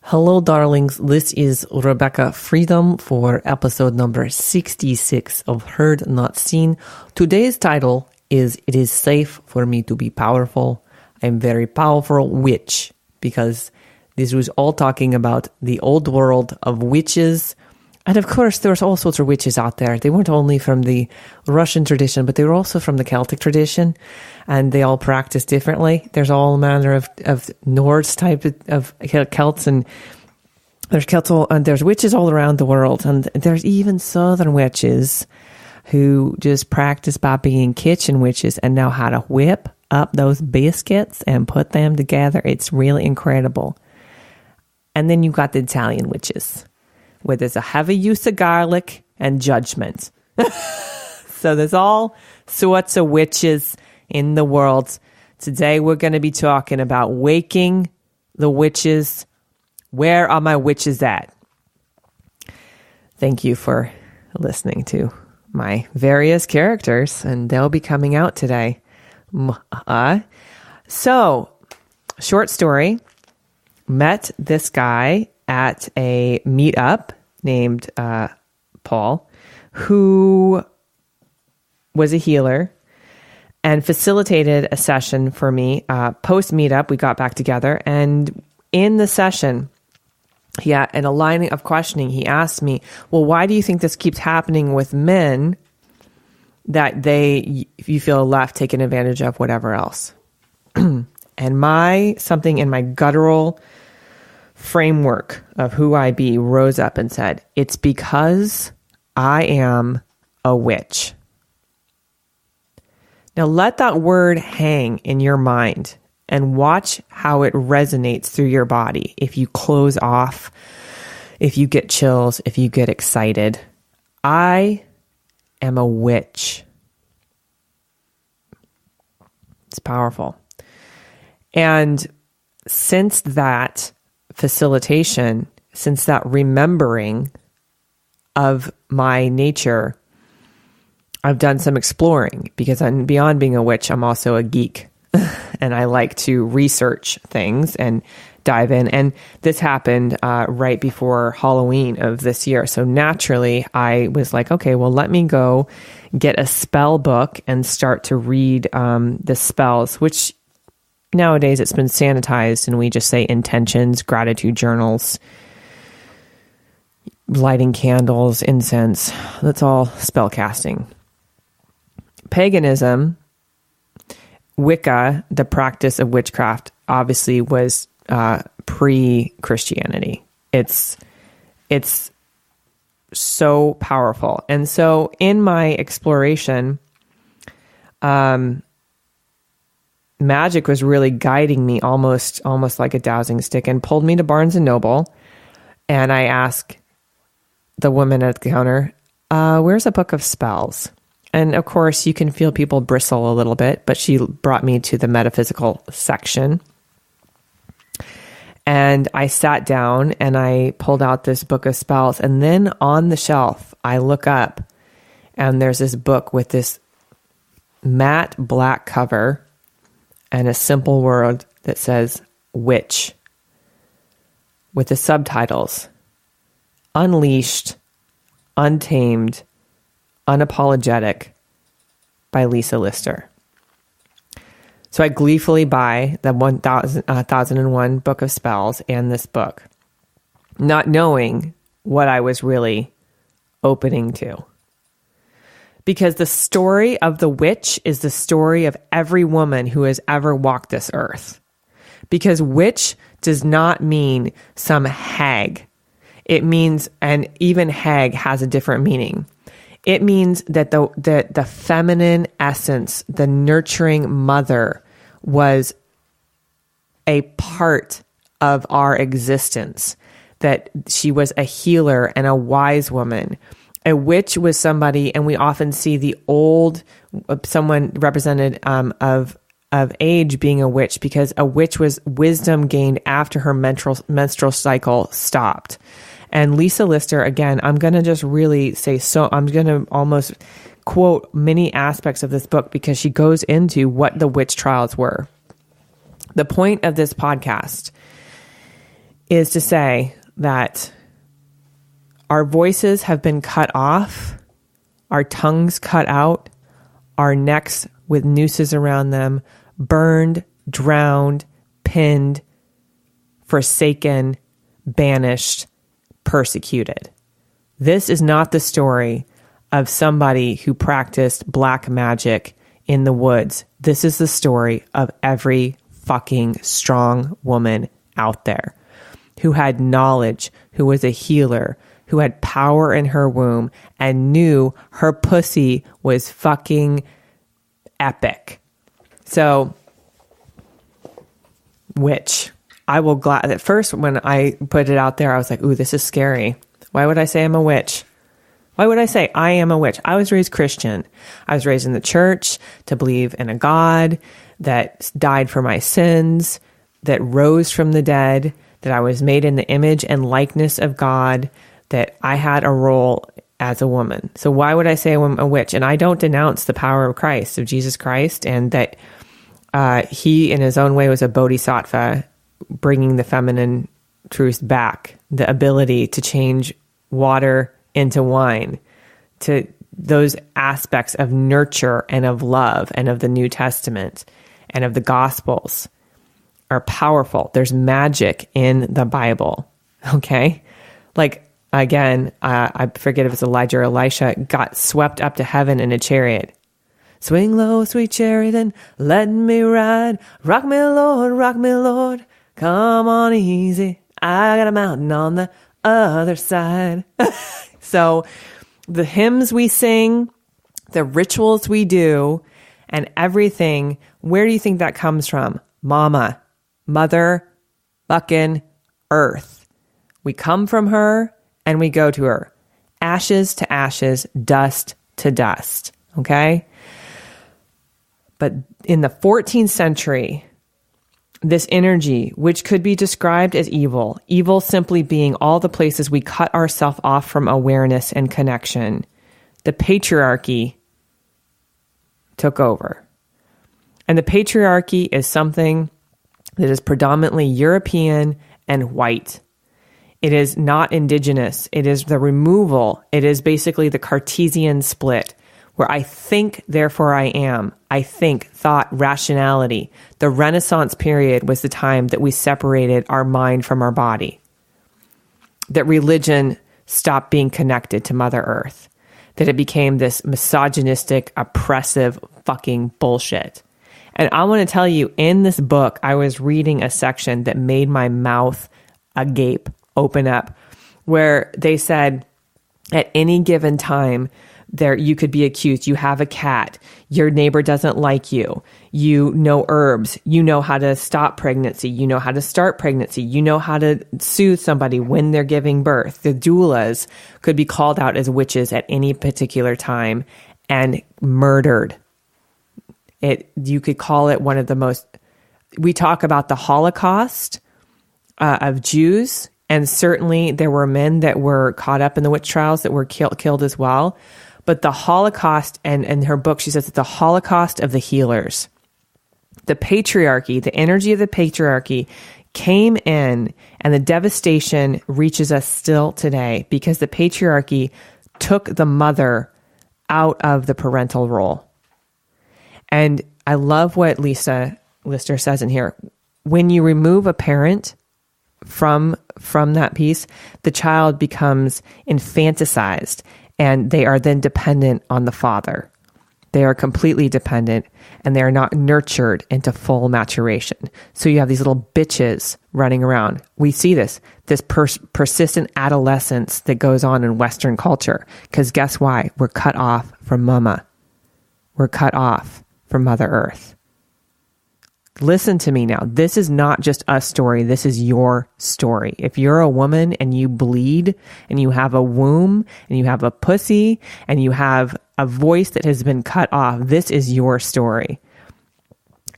Hello, darlings. This is Rebecca Freedom for episode number 66 of Heard Not Seen. Today's title is It is Safe for Me to Be Powerful. I'm very powerful witch, because this was all talking about the old world of witches. And of course, there's all sorts of witches out there. They weren't only from the Russian tradition, but they were also from the Celtic tradition, and they all practice differently. There's all manner of Norse type of Celts, and there's witches all around the world, and there's even southern witches who just practice by being kitchen witches and know how to whip up those biscuits and put them together. It's really incredible. And then you got the Italian witches, where there's a heavy use of garlic and judgment. So there's all sorts of witches in the world. Today we're going to be talking about waking the witches. Where are my witches at? Thank you for listening to my various characters, and they'll be coming out today. So, short story. Met this guy at a meetup named Paul, who was a healer and facilitated a session for me. Post meetup, we got back together, and in the session, in a line of questioning, he asked me, well, why do you think this keeps happening with men, that you feel left, taken advantage of, whatever else? And something in my guttural framework of who I be rose up and said, it's because I am a witch. Now let that word hang in your mind and watch how it resonates through your body. If you close off, if you get chills, if you get excited, I am a witch. It's powerful. And since that facilitation, since that remembering of my nature, I've done some exploring, because I'm beyond being a witch, I'm also a geek. And I like to research things and dive in. And this happened right before Halloween of this year. So naturally, I was like, okay, well, let me go get a spell book and start to read the spells, which nowadays it's been sanitized, and we just say intentions, gratitude journals, lighting candles, incense. That's all spell casting. Paganism, Wicca, the practice of witchcraft, obviously was pre-Christianity. It's so powerful. And so in my exploration, magic was really guiding me almost like a dowsing stick, and pulled me to Barnes & Noble. And I asked the woman at the counter, where's a book of spells? And of course, you can feel people bristle a little bit, but she brought me to the metaphysical section. And I sat down and I pulled out this book of spells. And then on the shelf, I look up and there's this book with this matte black cover and a simple word that says witch, with the subtitles, Unleashed, Untamed, Unapologetic, by Lisa Lister. So I gleefully buy the 1001 Book of Spells and this book, not knowing what I was really opening to. Because the story of the witch is the story of every woman who has ever walked this earth. Because witch does not mean some hag. It means, and even hag has a different meaning. It means that the feminine essence, the nurturing mother, was a part of our existence, that she was a healer and a wise woman. A witch was somebody, and we often see someone represented of age being a witch, because a witch was wisdom gained after her menstrual cycle stopped. And Lisa Lister, again, I'm going to just really say, so I'm going to almost quote many aspects of this book, because she goes into what the witch trials were. The point of this podcast is to say that our voices have been cut off, our tongues cut out, our necks with nooses around them, burned, drowned, pinned, forsaken, banished, persecuted. This is not the story of somebody who practiced black magic in the woods. This is the story of every fucking strong woman out there who had knowledge, who was a healer, who had power in her womb and knew her pussy was fucking epic. So, witch. I will at first when I put it out there, I was like, ooh, this is scary. Why would I say I'm a witch? Why would I say I am a witch? I was raised Christian. I was raised in the church to believe in a God that died for my sins, that rose from the dead, that I was made in the image and likeness of God, that I had a role as a woman. So why would I say I'm a witch? And I don't denounce the power of Christ, of Jesus Christ, and that he in his own way was a bodhisattva, bringing the feminine truth back, the ability to change water into wine, to those aspects of nurture and of love and of the New Testament and of the Gospels are powerful. There's magic in the Bible, okay? Like, again, I forget if it's Elijah or Elisha, got swept up to heaven in a chariot. Swing low, sweet chariot, and let me ride. Rock me, Lord, come on easy. I got a mountain on the other side. So the hymns we sing, the rituals we do, and everything, where do you think that comes from? Mama, Mother, fucking Earth. We come from her and we go to her. Ashes to ashes, dust to dust. Okay? But in the 14th century, this energy, which could be described as evil, evil simply being all the places we cut ourselves off from awareness and connection, the patriarchy took over. And the patriarchy is something that is predominantly European and white. It is not indigenous. It is the removal. It is basically the Cartesian split, where I think, therefore I am. I think, thought, rationality. The Renaissance period was the time that we separated our mind from our body. That religion stopped being connected to Mother Earth. That it became this misogynistic, oppressive fucking bullshit. And I want to tell you, in this book, I was reading a section that made my mouth agape, open up, where they said at any given time, there you could be accused. You have a cat. Your neighbor doesn't like you. You know herbs. You know how to stop pregnancy. You know how to start pregnancy. You know how to soothe somebody when they're giving birth. The doulas could be called out as witches at any particular time and murdered. You could call it one of the most. We talk about the Holocaust of Jews, and certainly there were men that were caught up in the witch trials that were killed as well. But the Holocaust, and in her book, she says it's the Holocaust of the healers. The patriarchy, the energy of the patriarchy came in, and the devastation reaches us still today because the patriarchy took the mother out of the parental role. And I love what Lisa Lister says in here. When you remove a parent from that piece, the child becomes infanticized, and they are then dependent on the father. They are completely dependent, and they are not nurtured into full maturation. So you have these little bitches running around. We see this persistent adolescence that goes on in Western culture. Because guess why? We're cut off from mama. We're cut off from Mother Earth. Listen to me now. This is not just a story. This is your story. If you're a woman and you bleed and you have a womb and you have a pussy and you have a voice that has been cut off, this is your story.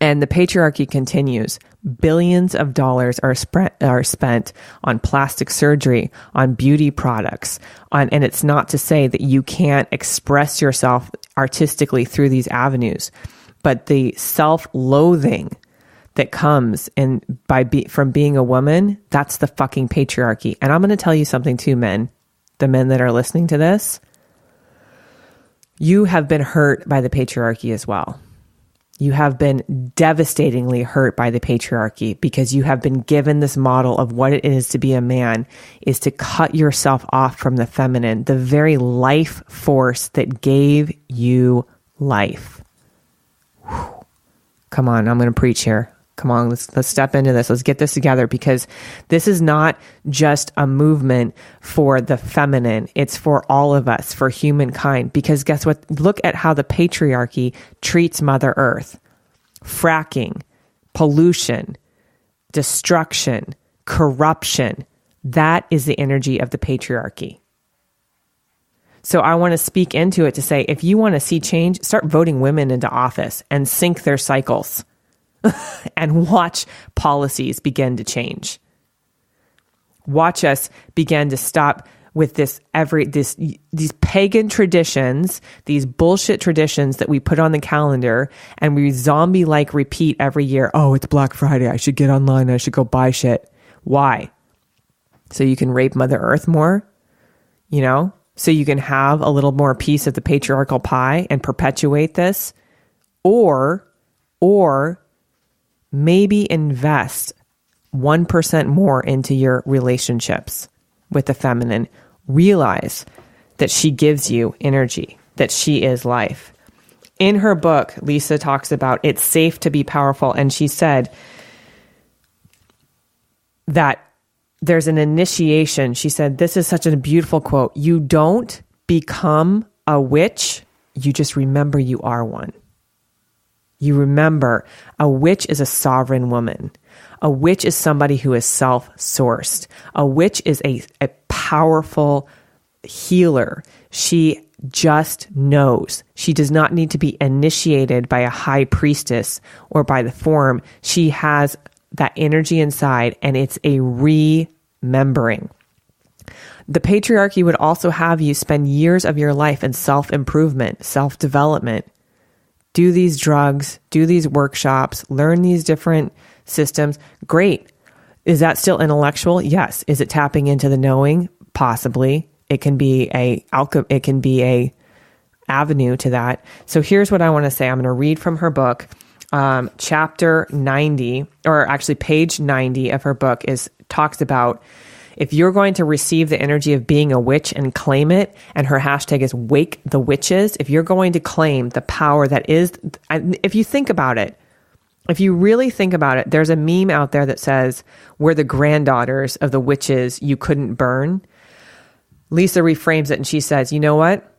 And the patriarchy continues. Billions of dollars are spent on plastic surgery, on beauty products, and it's not to say that you can't express yourself artistically through these avenues, but the self-loathing that comes from being a woman, that's the fucking patriarchy. And I'm going to tell you something too, men, the men that are listening to this, you have been hurt by the patriarchy as well. You have been devastatingly hurt by the patriarchy because you have been given this model of what it is to be a man is to cut yourself off from the feminine, the very life force that gave you life. Whew. Come on, I'm going to preach here. Come on, let's step into this. Let's get this together because this is not just a movement for the feminine. It's for all of us, for humankind. Because guess what? Look at how the patriarchy treats Mother Earth. Fracking, pollution, destruction, corruption. That is the energy of the patriarchy. So I want to speak into it to say, if you want to see change, start voting women into office and sync their cycles. And watch policies begin to change. Watch us begin to stop with these pagan traditions, these bullshit traditions that we put on the calendar and we zombie-like repeat every year. Oh, it's Black Friday. I should get online. I should go buy shit. Why? So you can rape Mother Earth more? You know? So you can have a little more piece of the patriarchal pie and perpetuate this? Or maybe invest 1% more into your relationships with the feminine. Realize that she gives you energy, that she is life. In her book, Lisa talks about it's safe to be powerful. And she said that there's an initiation. She said, this is such a beautiful quote. You don't become a witch. You just remember you are one. You remember a witch is a sovereign woman. A witch is somebody who is self-sourced. A witch is a powerful healer. She just knows. She does not need to be initiated by a high priestess or by the form. She has that energy inside, and it's a remembering. The patriarchy would also have you spend years of your life in self-improvement, self-development. Do these drugs, do these workshops, learn these different systems. Great. Is that still intellectual? Yes. Is it tapping into the knowing? Possibly. It can be a avenue to that. So here's what I want to say. I'm going to read from her book. Chapter 90, or actually page 90 of her book talks about if you're going to receive the energy of being a witch and claim it, and her hashtag is Wake the Witches, if you're going to claim the power that is, if you think about it, if you really think about it, there's a meme out there that says, we're the granddaughters of the witches you couldn't burn. Lisa reframes it and she says, you know what?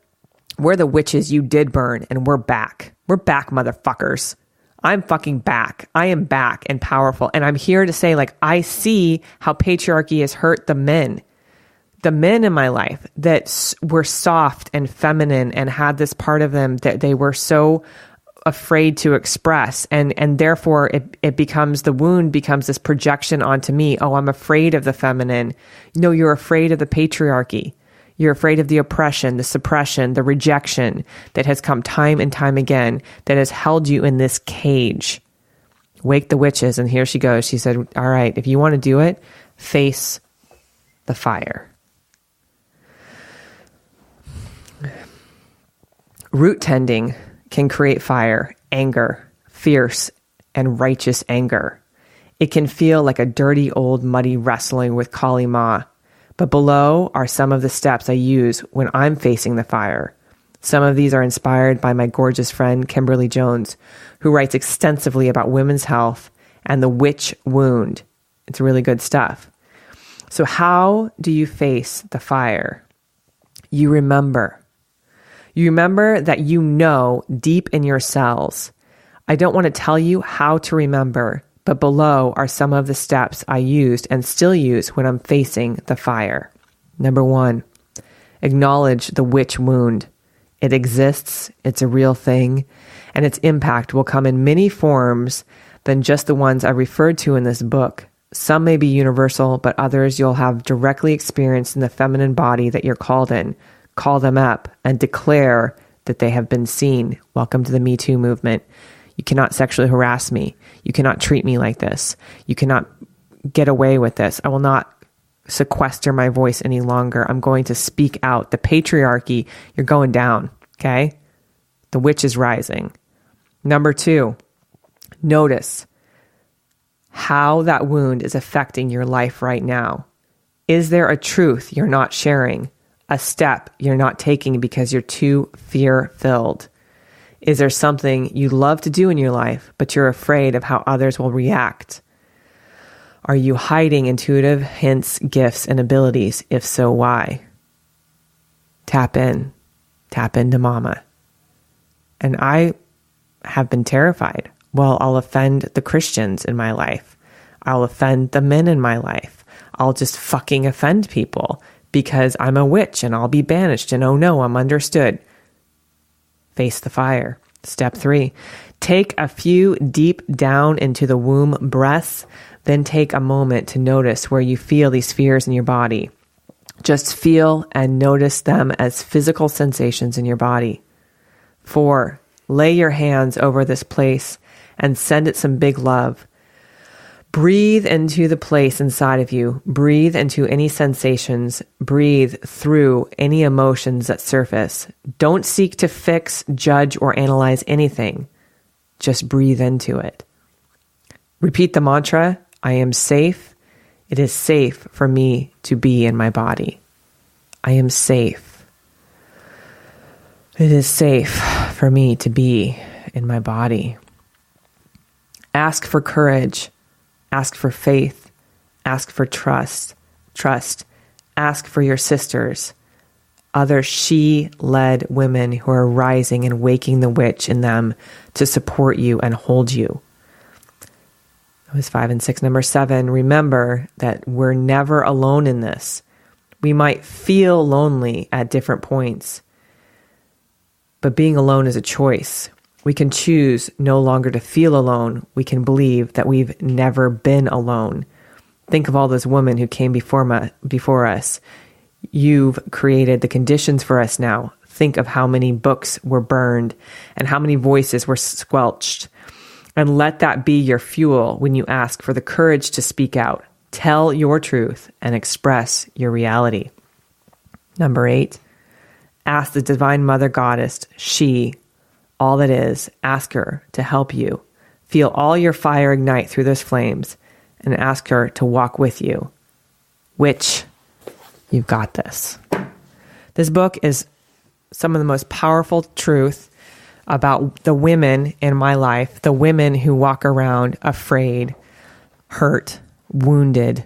We're the witches you did burn and we're back. We're back, motherfuckers. I'm fucking back. I am back and powerful. And I'm here to say, like, I see how patriarchy has hurt the men in my life that were soft and feminine and had this part of them that they were so afraid to express. And therefore it becomes, the wound becomes this projection onto me. Oh, I'm afraid of the feminine. No, you're afraid of the patriarchy. You're afraid of the oppression, the suppression, the rejection that has come time and time again, that has held you in this cage. Wake the witches. And here she goes. She said, all right, if you want to do it, face the fire. Root tending can create fire, anger, fierce and righteous anger. It can feel like a dirty, old, muddy wrestling with Kali Ma. But below are some of the steps I use when I'm facing the fire. Some of these are inspired by my gorgeous friend, Kimberly Jones, who writes extensively about women's health and the witch wound. It's really good stuff. So how do you face the fire? You remember. You remember that you know deep in your cells. I don't want to tell you how to remember, but below are some of the steps I used and still use when I'm facing the fire. Number 1, acknowledge the witch wound. It exists, it's a real thing, and its impact will come in many forms than just the ones I referred to in this book. Some may be universal, but others you'll have directly experienced in the feminine body that you're called in. Call them up and declare that they have been seen. Welcome to the Me Too movement. You cannot sexually harass me. You cannot treat me like this. You cannot get away with this. I will not sequester my voice any longer. I'm going to speak out. The patriarchy, you're going down, okay? The witch is rising. Number 2, notice how that wound is affecting your life right now. Is there a truth you're not sharing? A step you're not taking because you're too fear-filled? Is there something you love to do in your life, but you're afraid of how others will react? Are you hiding intuitive hints, gifts, and abilities? If so, why? Tap in. Tap into mama. And I have been terrified. Well, I'll offend the Christians in my life. I'll offend the men in my life. I'll just fucking offend people because I'm a witch and I'll be banished. And oh no, I'm understood. Face the fire. Step 3, take a few deep down into the womb breaths. Then take a moment to notice where you feel these fears in your body. Just feel and notice them as physical sensations in your body. 4, lay your hands over this place and send it some big love. Breathe into the place inside of you. Breathe into any sensations. Breathe through any emotions that surface. Don't seek to fix, judge, or analyze anything. Just breathe into it. Repeat the mantra, I am safe. It is safe for me to be in my body. I am safe. It is safe for me to be in my body. Ask for courage. Ask for faith. Ask for trust. Ask for your sisters, other she-led women who are rising and waking the witch in them to support you and hold you. That was 5 and 6. Number 7, remember that we're never alone in this. We might feel lonely at different points, but being alone is a choice. We can choose no longer to feel alone. We can believe that we've never been alone. Think of all those women who came before us. You've created the conditions for us now. Think of how many books were burned and how many voices were squelched. And let that be your fuel when you ask for the courage to speak out. Tell your truth and express your reality. Number 8, ask the Divine Mother Goddess, she, all that is, ask her to help you. Feel all your fire ignite through those flames and ask her to walk with you. Witch, you've got this. This book is some of the most powerful truth about the women in my life, the women who walk around afraid, hurt, wounded.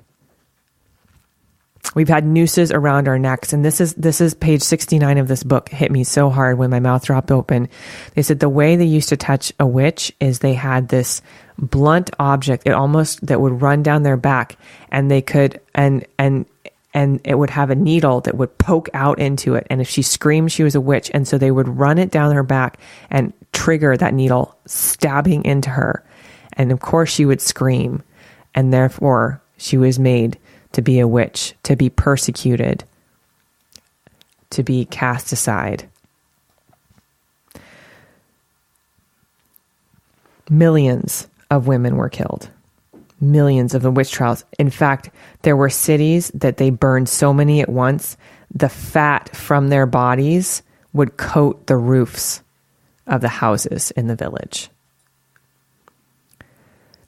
We've had nooses around our necks, and this is page 69 of this book. Hit me so hard when my mouth dropped open. They said the way they used to touch a witch is they had this blunt object, that would run down their back, and they could and it would have a needle that would poke out into it. And if she screamed, she was a witch. And so they would run it down her back and trigger that needle stabbing into her. And of course she would scream. And therefore she was made to be a witch, to be persecuted, to be cast aside. Millions of women were killed. Millions of the witch trials. In fact, there were cities that they burned so many at once, the fat from their bodies would coat the roofs of the houses in the village.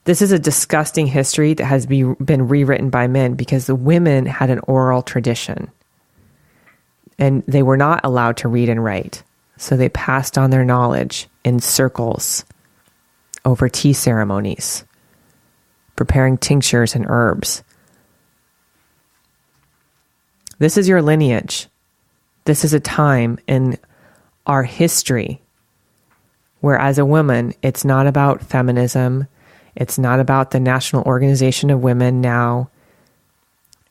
This is a disgusting history that has been rewritten by men because the women had an oral tradition and they were not allowed to read and write. So they passed on their knowledge in circles over tea ceremonies, preparing tinctures and herbs. This is your lineage. This is a time in our history where as a woman, it's not about feminism. It's not about the National Organization of Women now.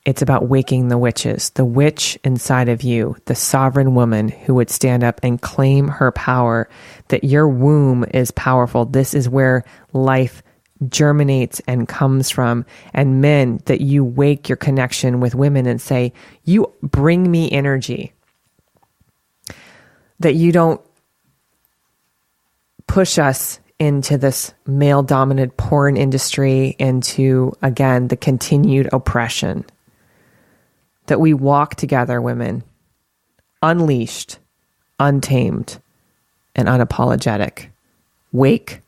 It's about waking the witches, the witch inside of you, the sovereign woman who would stand up and claim her power, that your womb is powerful. This is where life germinates and comes from. And men, that you wake your connection with women and say, you bring me energy. That you don't push us into this male dominant porn industry, into, again, the continued oppression. That we walk together, women, unleashed, untamed, and unapologetic. Wake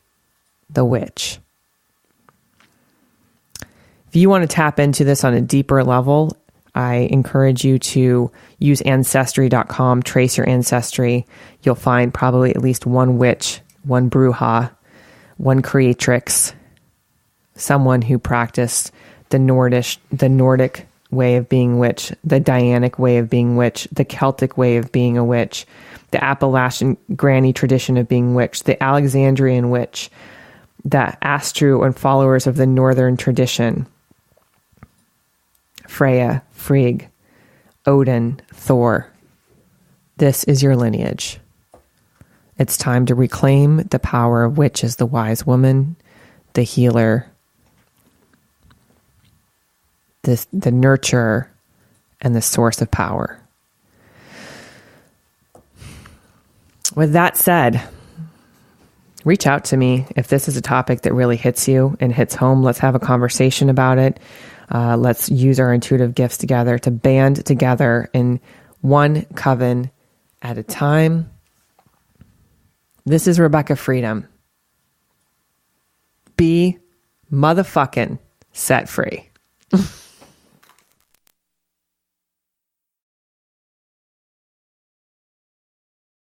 the witch. If you want to tap into this on a deeper level, I encourage you to use Ancestry.com, trace your ancestry. You'll find probably at least one witch, one bruja, one creatrix, someone who practiced the Nordic way of being witch, the Dianic way of being witch, the Celtic way of being a witch, the Appalachian granny tradition of being witch, the Alexandrian witch, the Astru and followers of the Northern tradition, Freya, Frigg, Odin, Thor. This is your lineage. It's time to reclaim the power of witch as the wise woman, the healer, the nurturer, and the source of power. With that said, reach out to me if this is a topic that really hits you and hits home. Let's have a conversation about it. Let's use our intuitive gifts together to band together in one coven at a time. This is Rebecca Freedom. Be motherfucking set free.